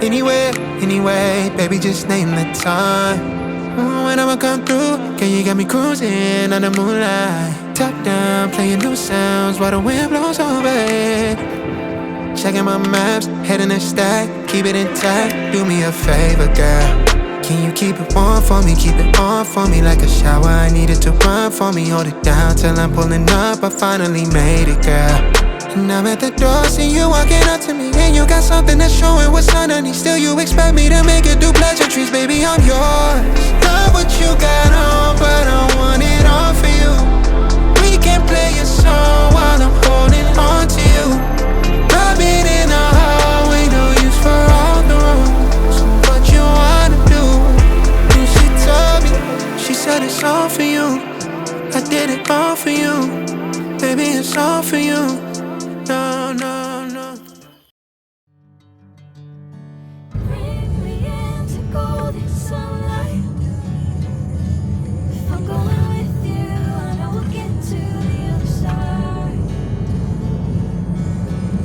Anywhere, anyway, baby, just name the time. When I'ma come through, girl, you got me cruising under moonlight. Top down, playing new sounds while the wind blows over it. Checking my maps, heading a stack, keep it intact. Do me a favor, girl. Can you keep it warm for me, keep it on for me like a shower? I need it to run for me, hold it down till I'm pulling up. I finally made it, girl. And I'm at the door, see you walking up to me, and you got something that's showing what's underneath. Still you expect me to make it do pleasantries, baby, I'm yours. Love what you got on, but I want it all for you. We can play a song while I'm holding on to you. Rub it in the hallway, no use for all the rules. So what you wanna do? And she told me, she said it's all for you. I did it all for you. Baby, it's all for you. No, no, no. Bring me into golden sunlight. If I'm going with you, I know we'll get to the other side.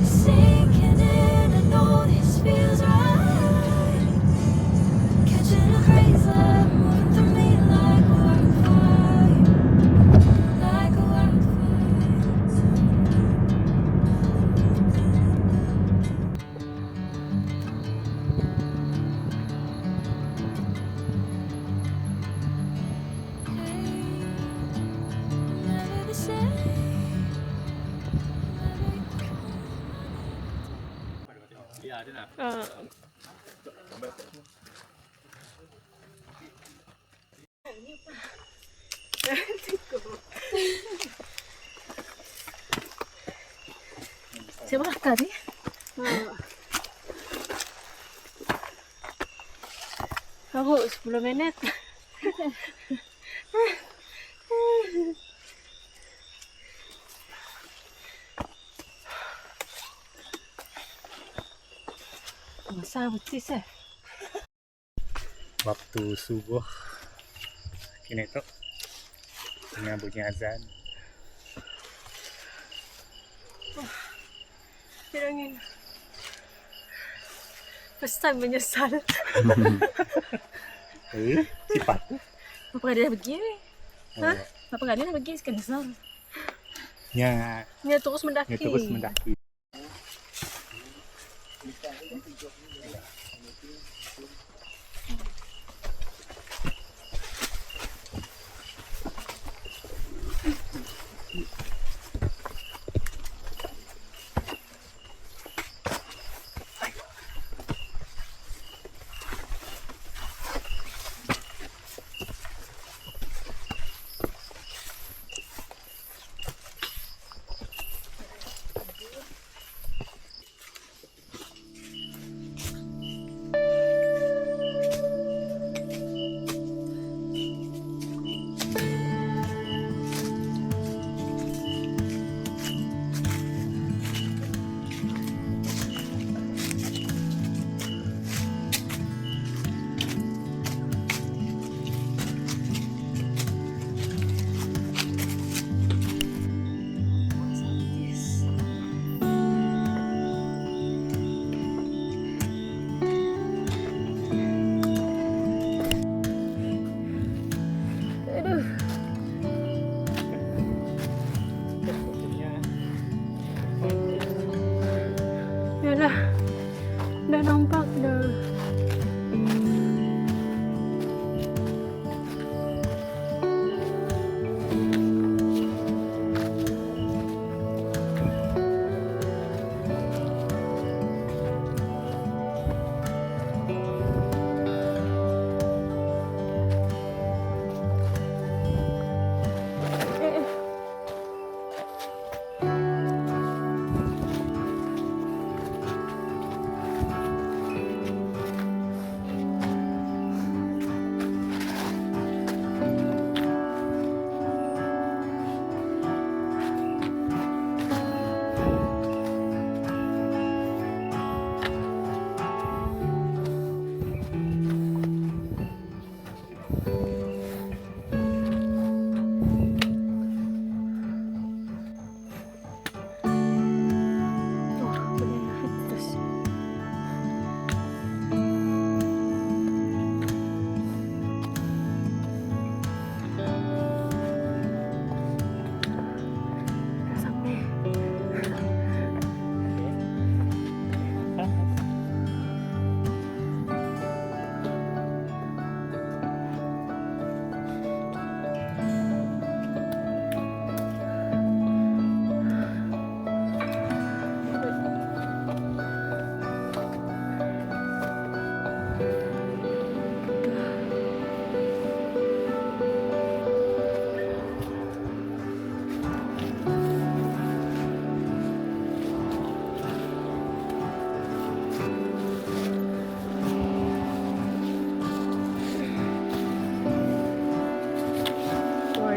Sinking in, I know this feels right. Catching a craze love moving through me like a wildfire. Like a wildfire. Never the same. Siapa tadi? Aku 10 menit. Masa betis eh. Waktu subuh kini tu dengan bunyi azan. Kirangin. First time menyesal. Cepat. Apa dia pergi ni? Hah? Apa dia pergi sekarang nyesal? Dia terus mendaki. Dia terus mendaki. Yalah, dah nampak dah.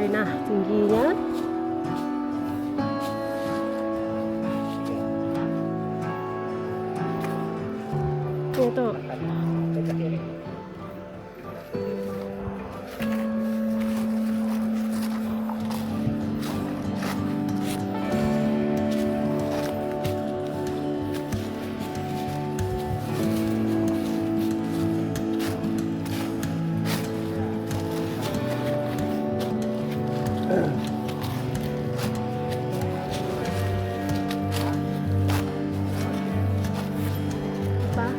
nah tingginya. Tuh tuh. Apa?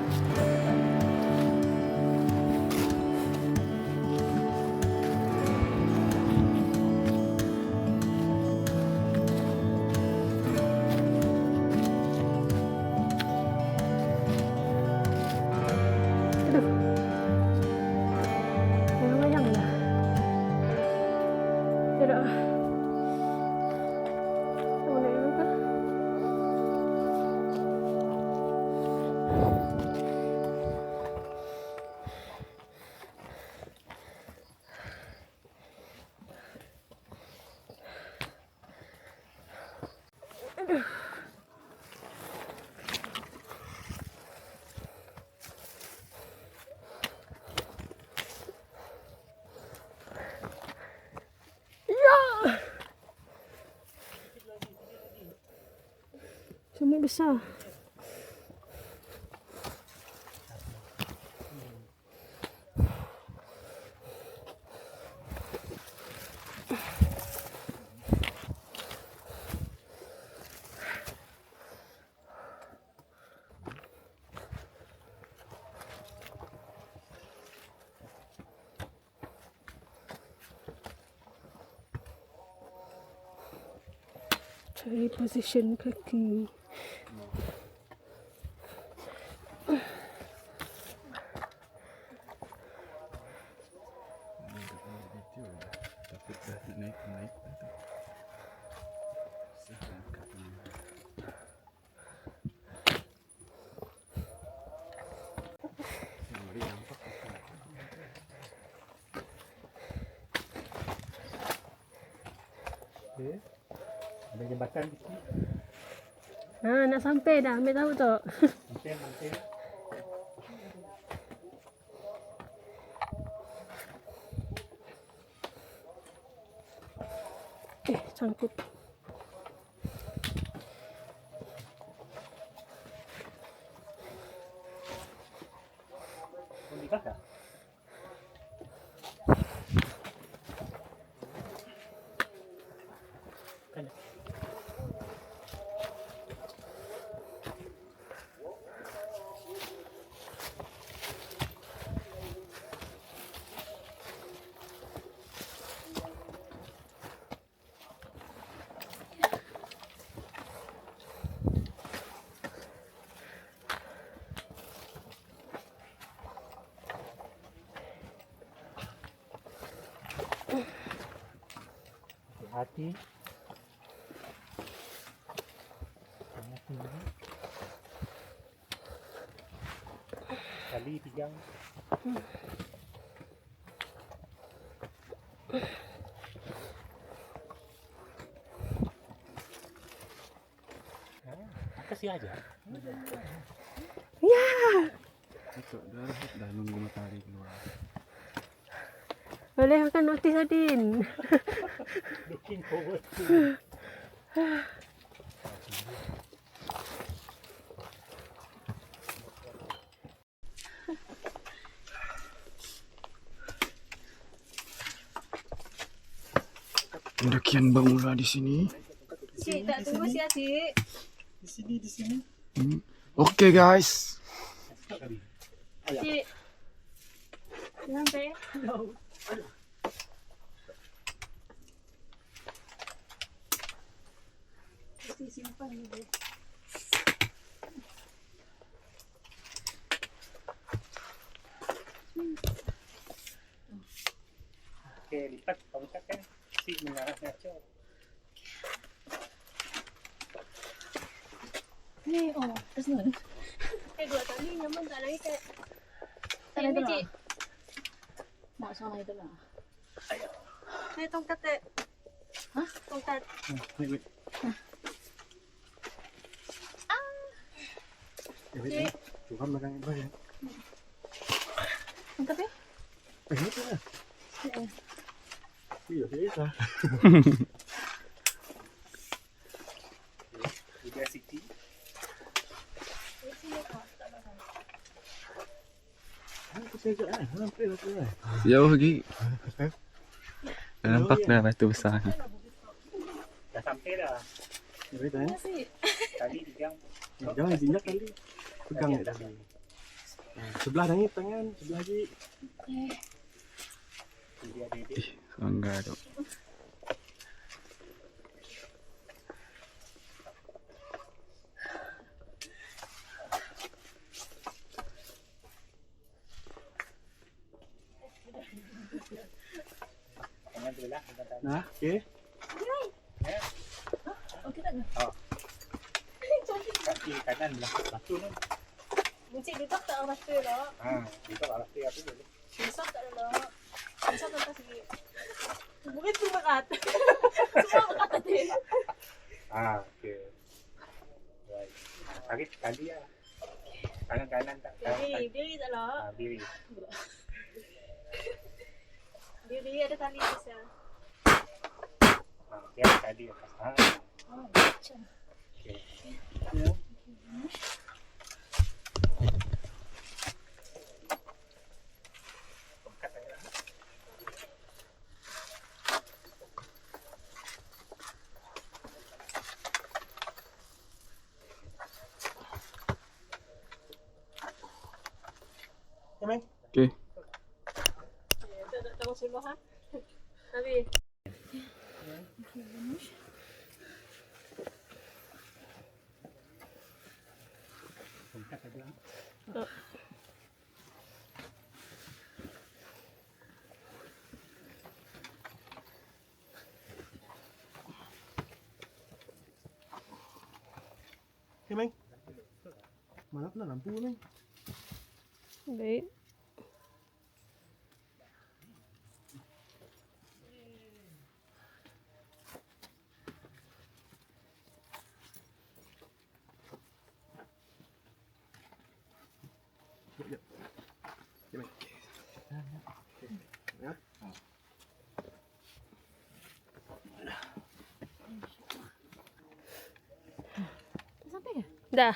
Aduh. Layang dah. Tidak. Mau naik dulu kah? Sumit besar. Cari position kaki. Ada jembatan di sini. Nah, nak sampai dah. Ambil tahu tak? Mantel. Sangkut. Di kakak. Hati. Sangat tinggi. Kali tigang. Kasih aja. Ya. Itu dah nunggu matahari keluar. Boleh makan roti sardin. Looking forward to. Pendakian bermula di sini. Cik, tak tunggu si adik. Di sini. Okey guys. Cik. Sampai. Simpan ni. Okey, lipat pangkat kan. Si mengarah ngaco. Ni, oh, terus ni. Dua tali nyaman tak lagi kat. Tak ada tu lah. Nak sama itu lah. Saya tongkat Hah? Tongkat. Wait, wait. Wait. Tuhan belakang ibu ya. Tongkat ya? Itu lah. Iya, bisa. Dia City. Jauh lagi. Nampak dah batu besar. Dah sampai dah. Tadi digang. Jangan jinjak kali. Pegang ya tadi. Sebelah nangis tangan, sebelah lagi. Dia ada. Enggak dok. Tangan tu lah. Nah, okey. Okey tak? Kaki kanan belah batu tu. Encik duduk tak orang batu lah. Kita alas dia tu boleh. Besar tak ada lah. Besar tak sikit. Mungkin tu berat. Semua berat tadi. Okey. Right. Tarik tali lah. Kanan tak. Diri tak lah. Diri. Diri ada tali besar. Dia ada tali atas. Macam. Okey. Okey. Tak tahu suluh ha. Tapi Okey, Meng. Mana pula lampu, Meng? Baik. sampai ke? Dah.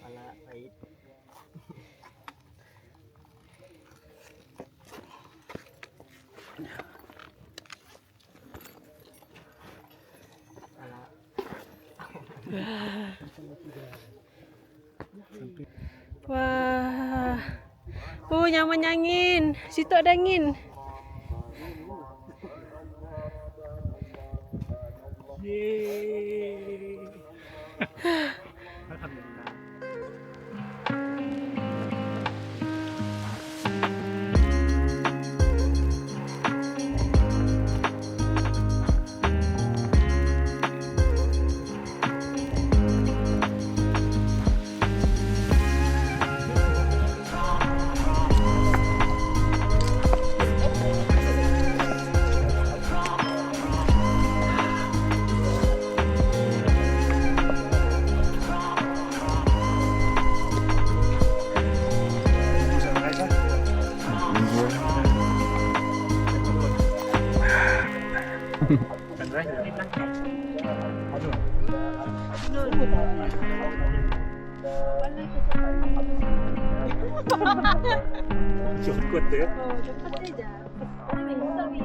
Alah, baik. Wah. Oh, nyaman angin. Situ ada angin. Yeay. Alhamdulillah. Jongkot tu. Oh, cepat saja. Ini tapi.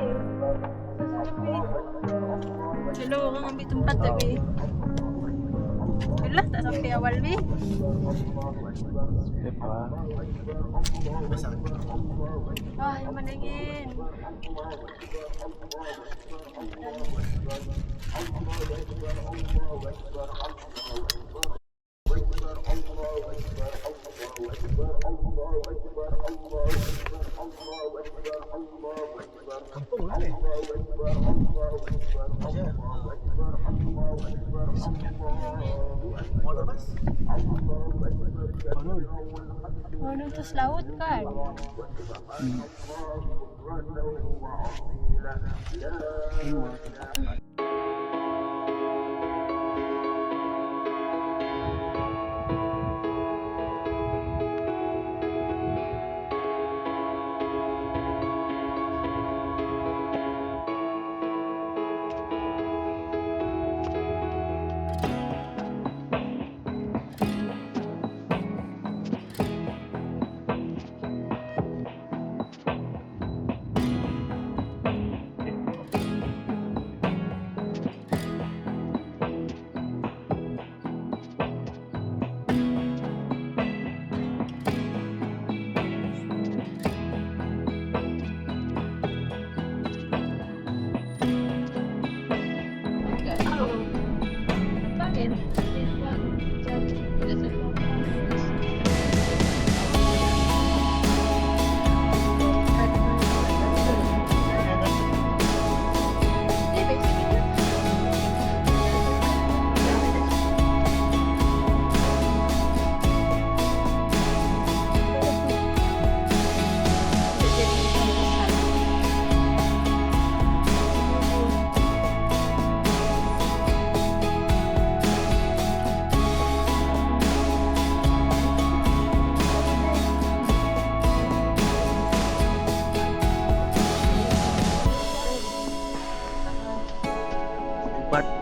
Hello, orang ambil tempat tapi. Belah tak sampai awal ni. Wah, yang mana angin. Kampung lah ni. Mana terus laut kan?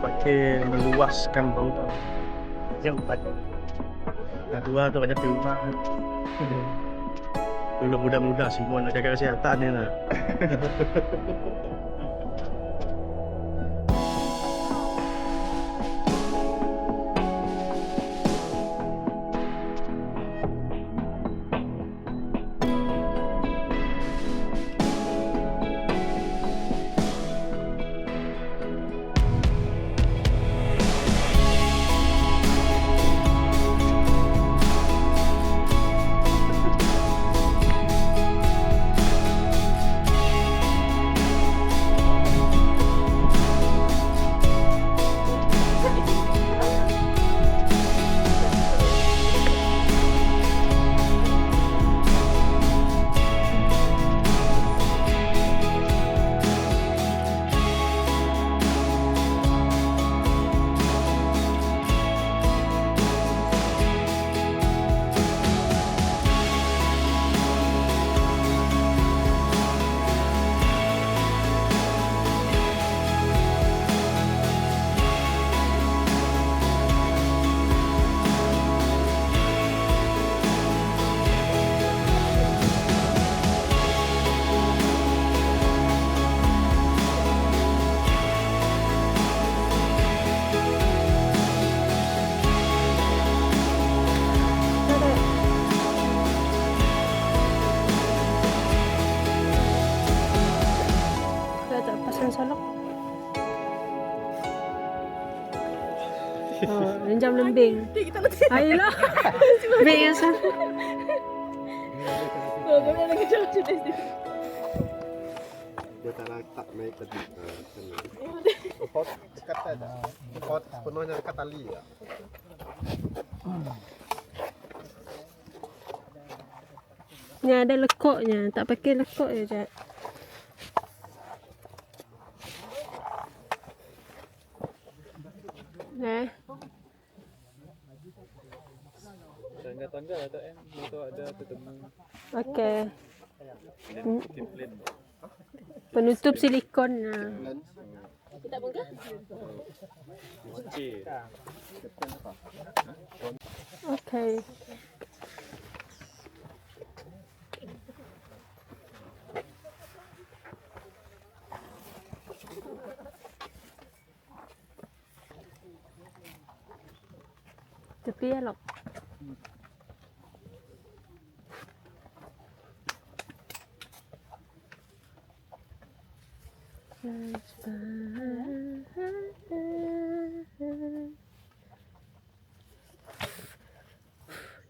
Pakai meluaskan bau. Jauh empat. Kedua tu banyak rumah. Dulu muda-muda semua nak jaga kesihatan ni lah. Salok. Oh, renjam lembing. Ayolah. Lembing yang sana. Oh, kami nak kerja macam ni. Dia tak naik tadi. Pot kata dah. Pot penuhnya dekat tali ya. Ni ada lekuknya, tak pakai lekuk je, Jad. Tangga-tangga ada itu ada ketemu. Okey. Penutup silikon. Kita bangga? Okey. Tepi ya, Lok.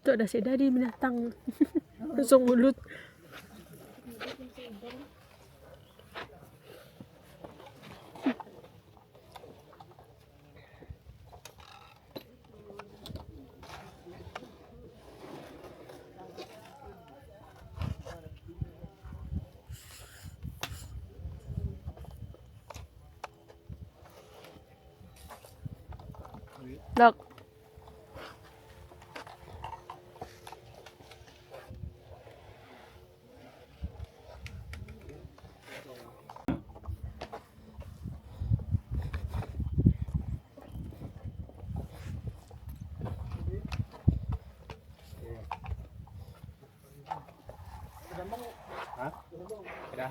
Tu dah sedari binatang. Langsung mulut. ดอกya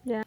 ya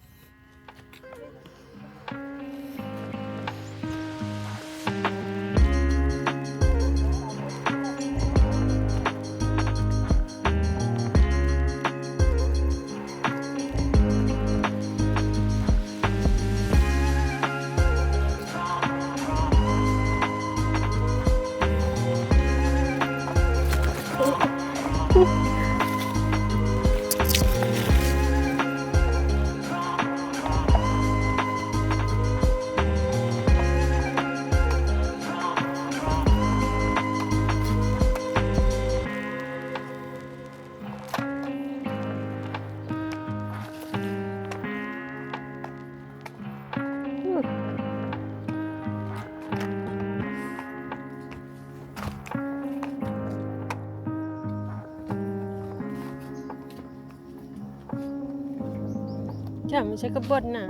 ไม่ใช่กระบดน่ะ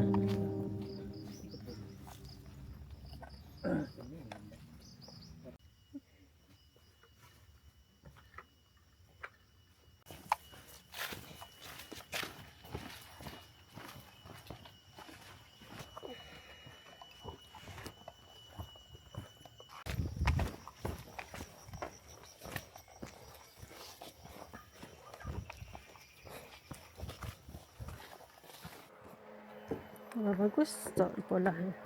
Wah, bagus tuh polanya.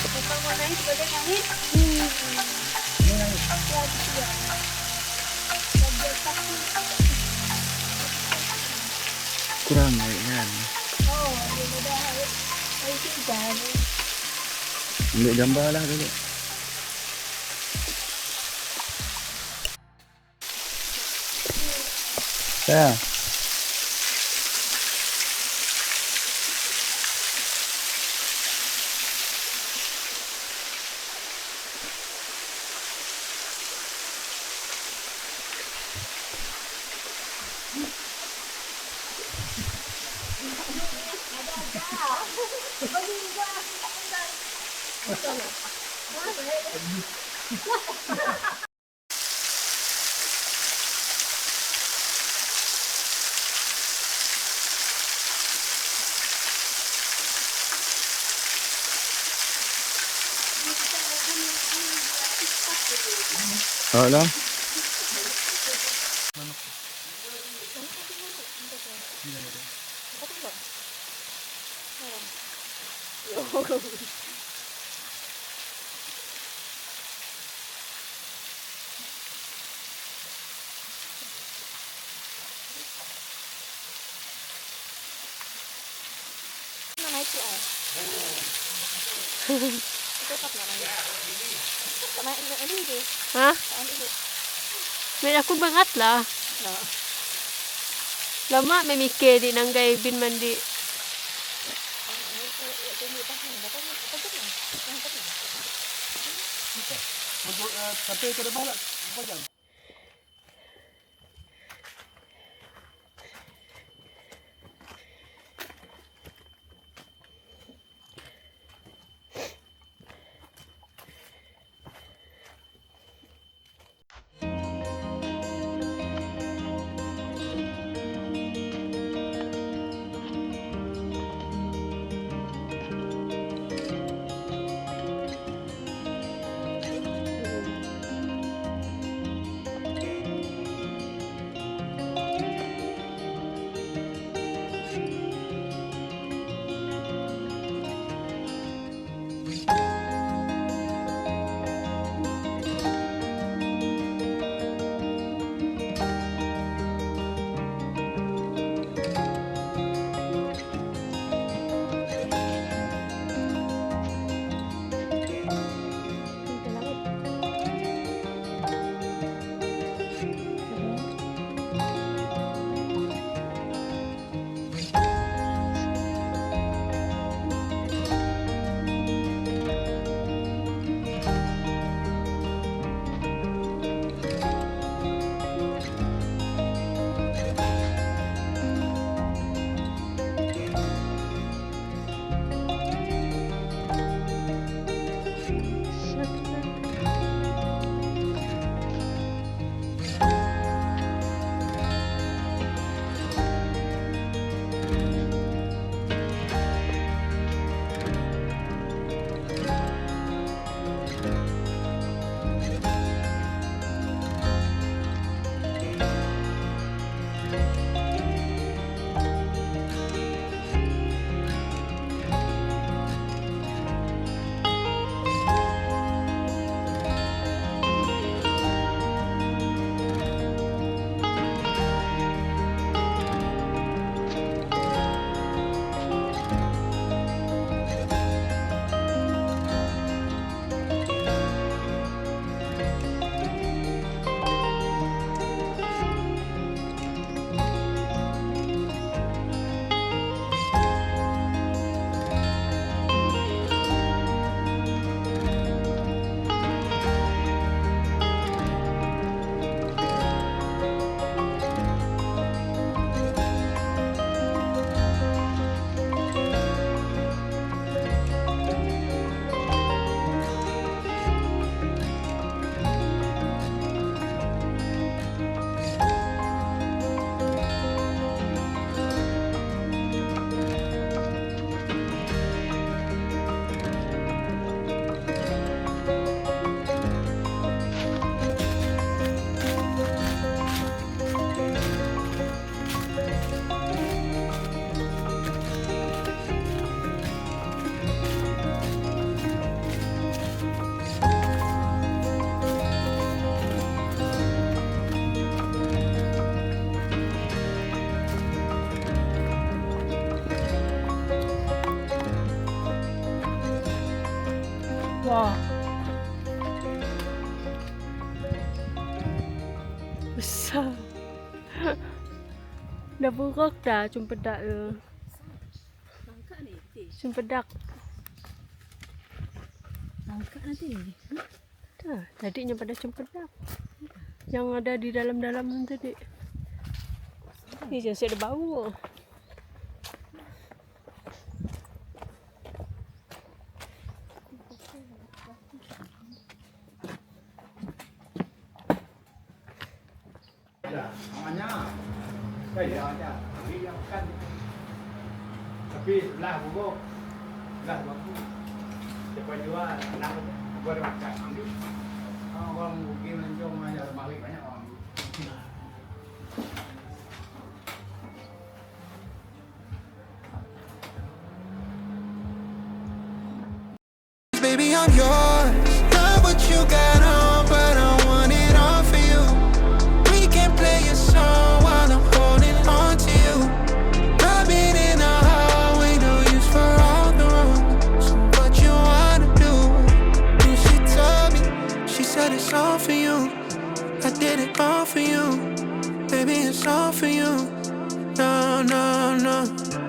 Kapag manahit, bagay nangit. Kurang yan. Oo, hindi mo dahil. Ay, sigan. Ambil gambar lah dulu. Saya. Oh lah. Manahit siya. Ito kap na lang. Tama, ano ito? Ha? Ano ito? May ako bangat lah. Lama may mikir di nang gay bin mandi. Sampai ke depan tak? Apa jam? Wah. Besar. Dah buruk dah cempedak tu. Cempedak. Angkat nanti. Dah, tadinya pada cempedak. Yang ada di dalam-dalam tadi. Ni jangan ada bau. Namanya kayak aja. Tapi yang kan. Tapi lah buruk. Lah bagus. Cepat jual, nak buat makan ambil. Orang mungkin lancung aja balik banyak orang. Baby, I'm yours. Not what you got on, but I want it all for you. We can play a song while I'm holding on to you. Rubbing in the hallway, no use for all the wrongs. What you wanna do? And she told me, she said it's all for you. I did it all for you. Baby, it's all for you. No, no, no.